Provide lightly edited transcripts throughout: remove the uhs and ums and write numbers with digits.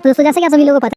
तो दोस्तों जैसे कि आप सभी लोगों को पता है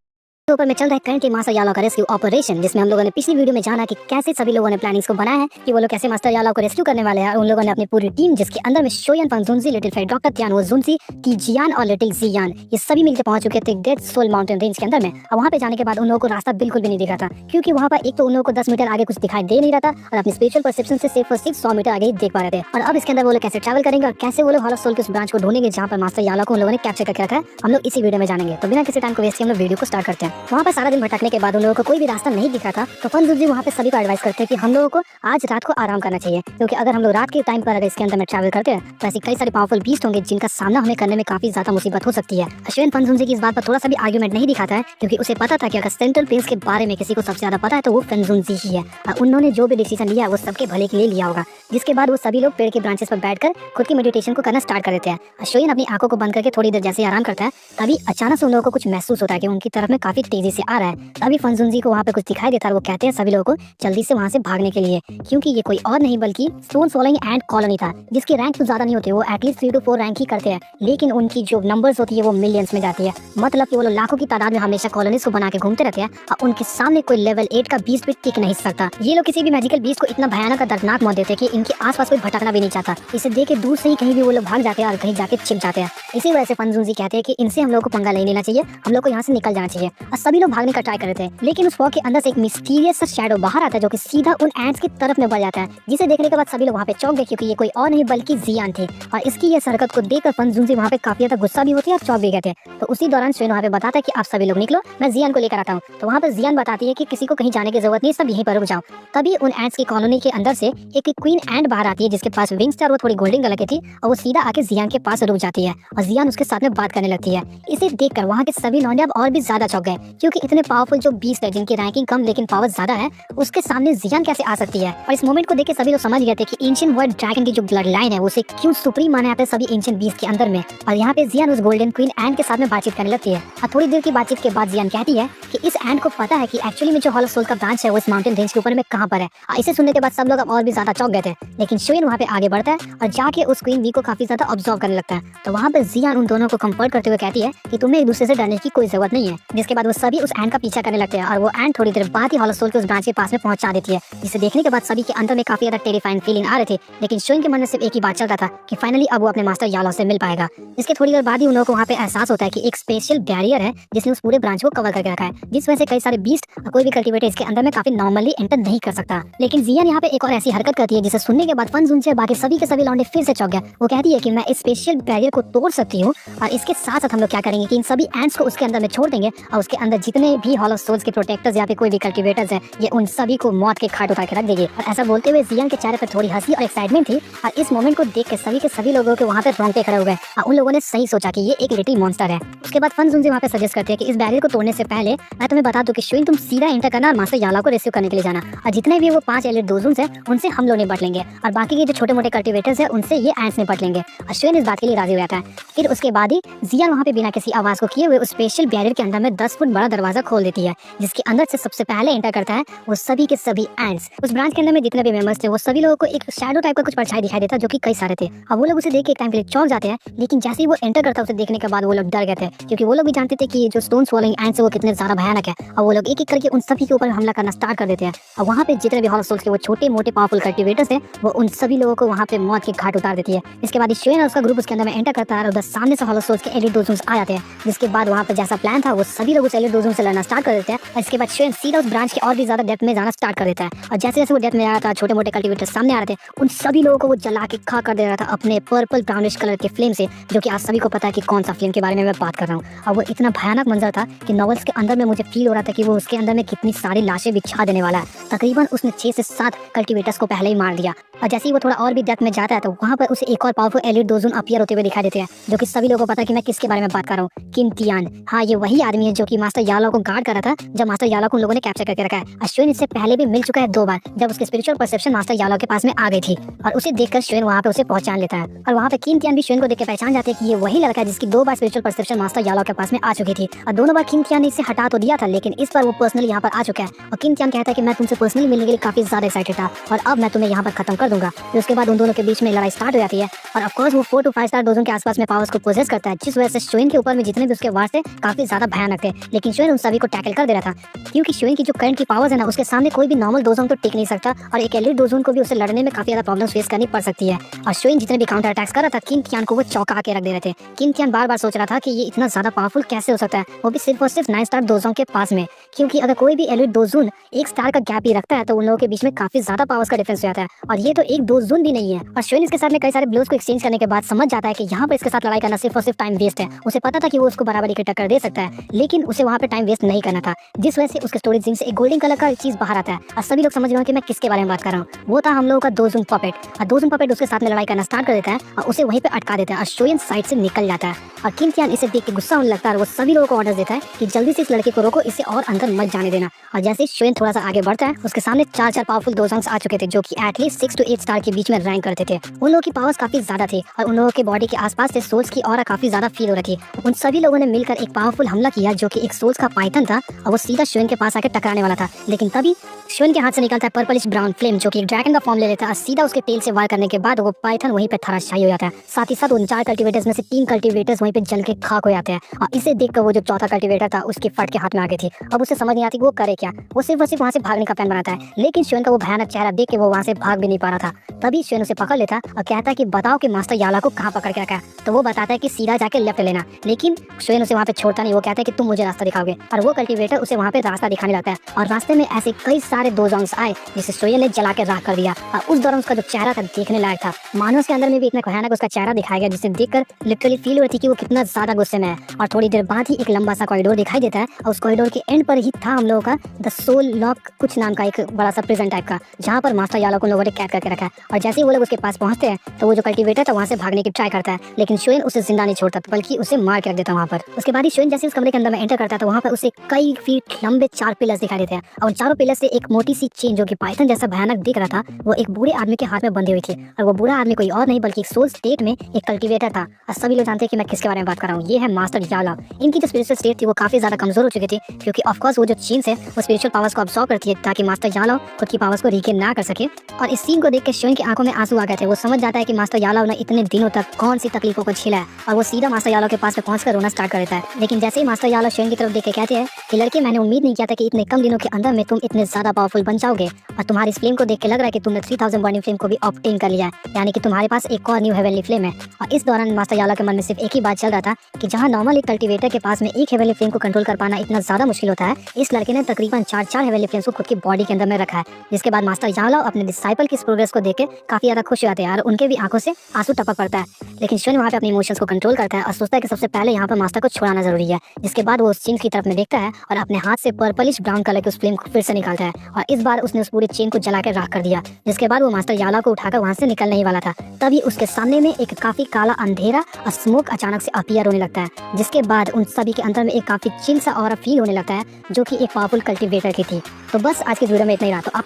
के ऊपर में चल रहा है करंटली मास्टर यालो का रेस्क्यू ऑपरेशन, जिसमें हम लोगों ने पिछली वीडियो में जाना कि कैसे सभी लोगों ने प्लानिंग्स को बनाया है कि वो लोग कैसे मास्टर यालो को रेस्क्यू करने वाले हैं। और उन लोगों ने अपनी पूरी टीम, जिसके अंदर में शोयन फंजुनजी, लिटिल फेट डॉक्टर तियानो जुनसी, की जियान और लिटिल जियान, ये सभी मिलकर पहुंच चुके थे डेड सोल माउंटेन रेंज के अंदर में। और वहां पे जाने के बाद उन लोगों को रास्ता बिल्कुल भी नहीं दिखा था, क्योंकि वहां पर एक तो उन लोगों को 10 मीटर आगे कुछ दिखाई दे नहीं रहा था और अपनी स्पिरिचुअल परसेप्शन से सिर्फ 100 मीटर आगे ही देख पा रहे थे। और अब इसके अंदर वो लोग कैसे ट्रैवल करेंगे और कैसे वो लोग हॉलो सोल के उस ब्रांच को ढूंढेंगे जहां पर मास्टर यालो को उन लोगों ने कैप्चर करके रखा है, हम लोग इसी वीडियो में जानेंगे। तो बिना किसी टाइम को वेस्ट किए हम लोग वीडियो को स्टार्ट करते हैं। वहां पर सारा दिन भटकने के बाद उन लोगों को कोई भी रास्ता नहीं दिखा था, तो फंजुनजी वहां पे सभी को एडवाइस करते हैं कि हम लोगों को आज रात को आराम करना चाहिए, क्योंकि अगर हम लोग रात के टाइम पर अगर इसके अंदर में ट्रैवल करते हैं तो ऐसी कई सारे पावरफुल बीस्ट होंगे जिनका सामना हमें करने में काफी ज्यादा मुसीबत हो सकती है। अश्विन फंजुनजी की इस बात पर थोड़ा सा भी आर्गुमेंट नहीं दिखाता है, क्योंकि उसे पता था कि अगर सेंट्रल प्लेस के बारे में किसी को सबसे ज्यादा पता है तो वो फंजुनजी ही है। और उन्होंने जो भी डिसीजन लिया वो सबके भले के लिए लिया होगा। जिसके बाद वो सभी लोग पेड़ के ब्रांचेस पर बैठकर खुद की मेडिटेशन को करना स्टार्ट कर देते हैं। अश्विन अपनी आंखों को बंद करके थोड़ी देर जैसे आराम करता है, तभी अचानक से उन लोगों को कुछ महसूस होता है कि उनकी तरफ में काफी तेजी से आ रहा है। तभी फंजुनजी को वहाँ पे कुछ दिखाई देता है। वो कहते हैं सभी लोगों को जल्दी से वहाँ से भागने के लिए, क्योंकि ये कोई और नहीं बल्कि स्टोन स्वॉलोइंग एंट कॉलोनी था, जिसकी रैंक तो ज्यादा नहीं होती, वो एटलीस्ट 3 to 4 रैंक ही करते हैं, लेकिन उनकी जो नंबर्स होती है वो मिलियंस में जाती है। मतलब कि वो लोग लाखों की तादाद में हमेशा कॉलोनीज को बना के घूमते रहते हैं और उनके सामने कोई लेवल 8 का बीस्ट भी टिक नहीं सकता। ये लोग किसी भी मैजिकल बीस्ट को इतना भयानक और दर्दनाक मौत देते हैं कि इनके आसपास कोई भटकना भी नहीं चाहता। इसे देख के दूर से ही कहीं भी वो लोग भाग जाते हैं और कहीं जाके छिप जाते हैं। इसी वजह से फंजुनजी कहते हैं कि इनसे हम लोग को पंगा नहीं लेना चाहिए, हम लोग को यहाँ से निकल जाना चाहिए। और सभी लोग भागने का ट्राई कर रहे थे, लेकिन उस फॉग के अंदर से एक मिस्टीरियस सा शैडो बाहर आता है जो कि सीधा उन एंट्स की तरफ में बढ़ जाता है, जिसे देखने के बाद सभी लोग वहाँ पे चौंक गए, क्योंकि ये कोई और नहीं बल्कि जियान थी। और इसकी ये हरकत को देखकर फंजुनजी वहाँ पे काफी ज्यादा गुस्सा भी होती है और चौंक भी गए थे। तो उसी दौरान शेन वहाँ पे बताता है कि आप सभी लोग निकलो, मैं जियान को लेकर आता हूँ। तो वहाँ पर जियान बताती है कि किसी को कहीं जाने की जरूरत नहीं, सब यहीं पर रुक जाओ। तभी उन एंट्स की कॉलोनी के अंदर से एक क्वीन एंट बाहर आती है, जिसके पास विंग्स थे और वो थोड़ी गोल्डन कलर की थी, और वो सीधा आके जियान के पास रुक जाती है और जियान उसके साथ में बात करने लगती है। इसे देखकर वहाँ के सभी लौंडे अब और भी ज्यादा चौंक गए, क्योंकि इतने पावरफुल जो बीस्ट है जिनकी रैंकिंग कम लेकिन पावर ज्यादा है, उसके सामने जियान कैसे आ सकती है। और इस मोमेंट को देख के सभी लोग समझ गए थे कि एंशिएंट वर्ल्ड ड्रैगन की जो ब्लड लाइन है उसे क्यों सुप्रीम माना जाता है सभी एंशिएंट बीस्ट के अंदर में। और यहाँ पे जियान उस गोल्डन क्वीन एंट के साथ में बातचीत करने लगती है। और थोड़ी देर की बातचीत के बाद जियान कहती है कि इस एंट को पता है कि एक्चुअली में जो हॉलो सोल का ब्रांच है वो इस माउंटेन रेंज के ऊपर में कहाँ पर है। और इसे सुनने के बाद सब लोग अब और भी ज्यादा चौंक गए थे, लेकिन शुइन वहाँ पे आगे बढ़ता है और जाके उस क्वीन वी को काफी ज्यादा ऑब्जर्व करने लगता है। तो वहाँ पे जियान उन दोनों को कंफर्ट करते हुए कहती है कि तुम्हें एक दूसरे से डरने की कोई जरूरत नहीं है। जिसके बाद वो सभी उस एंट का पीछा करने लगते हैं और वो एंट थोड़ी देर बाद ही हॉलो सोल के उस ब्रांच के पास में पहुंचा देती है, जिसे देखने के बाद सभी के अंदर में काफी ज्यादा टेरिफाइंग फीलिंग आ रही थी। लेकिन शुइन के मन में सिर्फ एक ही बात चल रहा था कि फाइनली अब वो अपने मास्टर यालो से मिल पाएगा। इसके थोड़ी देर बाद ही उन लोगों को वहाँ पे एहसास होता है कि एक स्पेशल बैरियर है जिसने उस पूरे ब्रांच को कवर करके रखा है, जिस वजह से कई सारे बीस्ट और कोई भी कल्टीवेटर इसके अंदर में काफी नॉर्मली एंटर नहीं कर सकता। लेकिन जियान यहाँ पे एक और ऐसी हरकत करती है जिसे सुनने के बाद फंजुनजी बाकी सभी के सभी लौंडे फिर से चौंक गए। वो कहती है कि मैं इस स्पेशल बैरियर को तोड़ सकती हूँ, और इसके साथ साथ हम लोग क्या करेंगे कि इन सभी एंट्स को उसके अंदर में छोड़ देंगे और उसके अंदर जितने भी हॉलो सोल्स के प्रोटेक्टर्स या फिर कोई भी कल्टीवेटर्स है, ये उन सभी को मौत के घाट उतार के रख देंगे। और ऐसा बोलते हुए जियान के चेहरे पर थोड़ी हंसी और एक्साइटमेंट थी, और इस मोमेंट को देख के सभी लोगों के वहाँ पे रोंगटे खड़े हो गए और उन लोगों ने सही सोचा कि ये एक लिटिल मॉन्स्टर है। उसके बाद फंजुनजी वहाँ पे सजेस्ट करते हैं कि इस बैरियर को तोड़ने से पहले मैं तुम्हें बता दूं कि शुइन तुम सीधा एंटर करना और मास्टर यालो को रेस्क्यू करने के लिए जाना, और जितने भी वो 5 एलिट डोजुन्स हैं उनसे हम लोग निपट लेंगे, और बाकी के जो छोटे मोटे कल्टीवेटर्स हैं उनसे ये एंट्स निपट लेंगे। और शुइन इस बात के लिए राजी हो जाता है। फिर उसके बाद ही जियान वहाँ पे बिना किसी आवाज को किए हुए उस स्पेशल बैरियर के अंदर में 10 फुट बड़ा दरवाजा खोल देती है, जिसके अंदर से सबसे पहले एंटर करता है वो सभी के सभी एंट्स। उस ब्रांच के अंदर में जितने भी मेंबर्स थे वो सभी लोगों को एक शैडो टाइप का कुछ परछाई दिखाई देता जो कि कई सारे थे, और वो लोग उसे देख के एक टाइम के लिए चौंक जाते हैं। लेकिन जैसे ही वो एंटर करता है उसे देखने के बाद वो लोग डर गए थे, क्योंकि वो लोग भी जानते थे कि ये जो स्टोन स्वॉलोइंग एंट्स है वो कितने ज्यादा भयानक है, और वो लोग एक एक करके उन सभी के ऊपर हमला करना स्टार्ट कर देते हैं। और वहाँ पे जितने भी हॉलो सोल्स के वो छोटे मोटे पावरफुल कल्टीवेटर्स थे वो उन सभी लोगों को वहाँ पे मौत के घाट उतार देती है। इसके बाद शुइन और उसका ग्रुप उसके अंदर में एंटर करता है और उधर सामने से हॉलो सोल्स के एलिट डोजुन्स आ जाते हैं। जिसके बाद वहाँ पे जैसा प्लान था वो सभी लोग उस एलिट डोजुन से लड़ना स्टार्ट कर देते हैं। और इसके बाद शुइन सीधा उस ब्रांच के और भी ज्यादा डेप्थ में जाना स्टार्ट कर देता है, और जैसे जैसे वो डेप्थ में आ रहा था छोटे मोटे कल्टीवेटर सामने आ रहे थे, उन सभी लोगों को वो जला के खा कर दे रहा था अपने पर्पल ब्राउनिश कलर के फ्लेम से, जो कि आप सभी को पता है कि कौन सा फ्लेम के बारे में मैं बात कर रहा हूँ। और वो इतना भयानक मंजर था कि नॉवेल्स के अंदर में मुझे फील हो रहा था कि वो उसके अंदर में कितनी सारी लाशें बिछा देने वाला है। तकरीबन उसने 6 से 7 कल्टीवेटर्स को पहले ही मार दिया, और जैसे ही वो थोड़ा और भी डेप्थ में जाता है तो वहाँ पर उसे एक और पावरफुल एलिट डोजुन अपीयर होते हुए दिखाई देते हैं, जो कि सभी लोगों को पता है कि मैं किसके बारे में बात कर रहा हूँ, किन तियान। हाँ, ये वही आदमी है जो कि मास्टर यालो को गार्ड कर रहा था जब मास्टर यालो को उन लोगों ने कैप्चर करके रखा है। और श्वेन इससे पहले भी मिल चुका है 2 बार, जब उसकी स्पिरिचुअल परसेप्शन मास्टर यालो के पास में आ गई थी और उसे देखकर श्वेन वहाँ पे उसे पहचान लेता है। और वहाँ पे किन तियान भी श्वेन को देख के पहचान जाते हैं कि ये वही लड़का है जिसकी 2 बार स्पिरिचुअल परसेप्शन मास्टर यालो के पास में आ चुकी थी। और दोनों बार किन तियान ने इसे हटा तो दिया था, लेकिन इस बार वो पर्सनली यहाँ पर आ चुका है। और किन तियान कहता है कि मैं तुमसे पर्सनली मिलने के लिए काफी ज्यादा एक्साइटेड था और अब मैं तुम्हें यहाँ पर खत्म कर दूंगा। तो उसके बाद उन दोनों के बीच में लड़ाई स्टार्ट हो जाती है और ऑफकोर्स वो 4 to 5 स्टार डोजन के आसपास में पावर्स को पोजेस करता है, जिस वजह से श्वेन के ऊपर में जितने भी उसके वार थे काफी ज्यादा भयानक थे। लेकिन श्वेन उन सभी को टैकल कर दे रहा था क्योंकि श्वेन की जो करंट की पावर्स है ना, उसके सामने कोई भी नॉर्मल डोजन तो टिक नहीं सकता और एक एलिट डोजन को भी उसे लड़ने में काफी ज्यादा प्रॉब्लम्स फेस करनी पड़ सकती है। और श्वेन जितने भी काउंटर अटैक्स कर रहा था, किन तियान को वो चौंका के रख दे रहे थे। किन तियान बार बार सोच रहा था कि ये इतना ज्यादा पावरफुल कैसे हो सकता है, वो भी सिर्फ और सिर्फ 9 स्टार डोजन के पास में। क्योंकि अगर कोई भी एलिट डोजन 1 स्टार का गैप ही रखता है तो उन लोगों के बीच में काफी ज्यादा पावर्स का डिफरेंस हो जाता है और ये तो एक डोजन भी नहीं है। और श्वेन इसके साथ में कई सारे ब्लोज को एक्सचेंज करने के बाद समझ जाता है कि यहाँ पर इसके साथ लड़ाई करना सिर्फ और सिर्फ टाइम वेस्ट है। उसे पता था कि वो उसको बराबरी की टक्कर दे सकता है, लेकिन उसे वहाँ पे टाइम वेस्ट नहीं करना था, जिस वजह से उसके स्टोरेज जिम से एक गोल्डन कलर का चीज बाहर आता है। और सभी लोग समझ गए कि मैं किसके बारे में बात कर रहा हूँ। वो था हम लोगों का दोजुन पपेट। और दोजुन पपेट उसके साथ में लड़ाई करना स्टार्ट कर देता है और उसे वहीं पे अटका देता है और श्वेन साइड से निकल जाता है। और किन तियान इसे देख के गुस्सा होने लगता है और वो सभी लोगों को ऑर्डर देता है कि जल्दी से इस लड़के को रोको, इसे और अंदर मत जाने देना। और जैसे श्वेन थोड़ा सा आगे बढ़ता है, उसके सामने 4 पावरफुल डोजंग्स आ चुके थे जो कि एटलीस्ट 6 to 8 स्टार के बीच में रैंक करते थे। उन लोगों की पावर्स काफी ज्यादा थी और उन लोगों के बॉडी के आसपास से सोल्स की ऑरा काफी ज्यादा फील हो रही थी। उन सभी लोगों ने मिलकर एक पावरफुल हमला किया जो कि एक सोल्स का पाइथन था और वो सीधा श्वेन के पास आकर टकराने वाला था। लेकिन तभी श्वेन के हाथ से निकलता है पर्पलिश ब्राउन फ्लेम जो कि एक ड्रैगन का फॉर्म ले लेता है और सीधा उसके टेल से वार करने के बाद वो पाइथन वहीं पे धराशायी हो जाता है। साथ ही साथ उन 4 कल्टीवेटर्स में से 3 कल्टीवेटर्स वहीं पे जल के खाक हो जाते हैं। और इसे देखकर वो जो चौथा कल्टीवेटर था उसकी फट के हाथ में आ गई थी। अब उसे समझ नहीं आती वो करे क्या, वो सिर्फ वहाँ से भागने का प्लान बनाता है, लेकिन श्वेन का वो भयानक चेहरा देख के वो वहाँ से भाग भी नहीं पा रहा था। तभी श्वेन उसे पकड़ लेता और कहता है कि बताओ कि मास्टर याला को कहाँ पकड़ के रखा है। तो वो बताता है कि सीधा जाके लेफ्ट लेना, लेकिन श्वेन उसे वहाँ पे छोड़ता नहीं। वो कहता है कि तुम मुझे रास्ता दिखाओगे और वो कल्टीवेटर उसे वहाँ पे रास्ता दिखाने लगता है। और रास्ते में ऐसे कई सारे डोजंग्स आए जिसे श्वेन ने जला के राख कर दिया। और उस दौरान उसका जो चेहरा था देखने लायक था। मानो उसके अंदर में भी इतना भयानक उसका चेहरा दिखाया गया जिसे देखकर लिटरली फील हो रही थी कि वो कितना ज्यादा गुस्से में है। और थोड़ी देर बाद ही एक लंबा सा कॉरिडोर दिखाई देता है और उस कॉरिडोर के एंड पर ही था हम लोगों का द सोल लॉक कुछ नाम का एक बड़ा सा प्रिजन टाइप का, जहाँ पर मास्टर यालो को लोगों ने कैद करके रखा है। और जैसे ही वो लोग उसके पास पहुंचते हैं तो वो जो कल्टीवेटर था वहाँ से भागने की ट्राई करता है, लेकिन श्वेन उसे जिंदा नहीं छोड़ता बल्कि उसे मार के रख देता वहाँ पर। उसके बाद ही श्वेन जैसे उस कमरे के अंदर में एंटर करता है तो वहाँ पर उसे कई फीट लंबे 4 पिलर्स दिखाई देते हैं और उन चारों पिलर्स से एक मोटी सी चेन जो कि पाइथन जैसा भयानक दिख रहा था वो एक बूढ़े आदमी के हाथ में बंधी हुई थी। और वो बूढ़ा आदमी कोई और नहीं बल्कि एक सोल स्टेट में एक कल्टीवेटर था। और सभी लोग जानते हैं कि मैं किसके बारे में बात कर रहा हूँ, ये है मास्टर यालो। इनकी जो स्पिरिचुअल स्टेट थी वो काफी ज्यादा कमजोर हो चुकी थी क्योंकि ऑफकोर्स वो जो चेन है वो स्पिरिचुअल पावर्स को अब्सॉर्ब करती है ताकि मास्टर यालो खुद की पावर्स को रिगेन ना कर सके। और इस सीन को देख के श्वेन की आंखों में आंसू आ गए थे। वो समझ जाता है कि मास्टर यालो ने इतने दिनों तक कौन सी तकलीफों को झेला है और वो सीधा मास्टर यालो के पास में पहुंचकर रोना स्टार्ट कर देता है। लेकिन जैसे ही मास्टर यालो श्वेन की तरफ देख के कहते हैं कि लड़के, मैंने उम्मीद नहीं किया था कि इतने कम दिनों के अंदर में तुम इतने ज्यादा पावरफुल बन जाओगे और तुम्हारी फ्लेम को देख के लग रहा है कि तुमने 3000 बर्निंग फ्लेम को भी ऑब्टेन कर लिया है, यानी कि तुम्हारे पास एक और न्यू हेवनली फ्लेम है। और इस दौरान मास्टर यालो के मन में सिर्फ एक ही बात चल रहा था कि जहां नॉर्मल एक कल्टीवेटर के पास में एक हेवनली फ्लेम को कंट्रोल कर पाना इतना ज्यादा मुश्किल होता है, इस लड़के ने तकरीबन 4 हेवनली फ्लेम्स को खुद की बॉडी के अंदर में रखा है। जिसके बाद मास्टर यालो अपने डिसाइपल की प्रोग्रेस को देख के काफी ज्यादा खुश हो जाते हैं और उनके भी आंखों से आंसू टपक पड़ता है। लेकिन श्वेन वहाँ पे अपने इमोशंस को कंट्रोल करता है और सोचता है कि सबसे पहले यहाँ पर मास्टर को छुड़ाना जरूरी है। जिसके बाद वो उस चेन की तरफ में देखता है और अपने हाथ से पर्पलिश ब्राउन कलर के उस फ्लेम को फिर से निकालता है और इस बार उसने उस पूरे चेन को जला के राख कर दिया। जिसके बाद वो मास्टर यालो को उठाकर वहाँ से निकलने ही वाला था, तभी उसके सामने में एक काफी काला अंधेरा और स्मोक अचानक से अपीयर होने लगता है। जिसके बाद उन सभी के अंदर में एक काफी चिल सा ऑरा फील होने लगता है जो कि एक पावरफुल कल्टीवेटर की थी। तो बस आज की वीडियो में इतना ही रहा। तो आप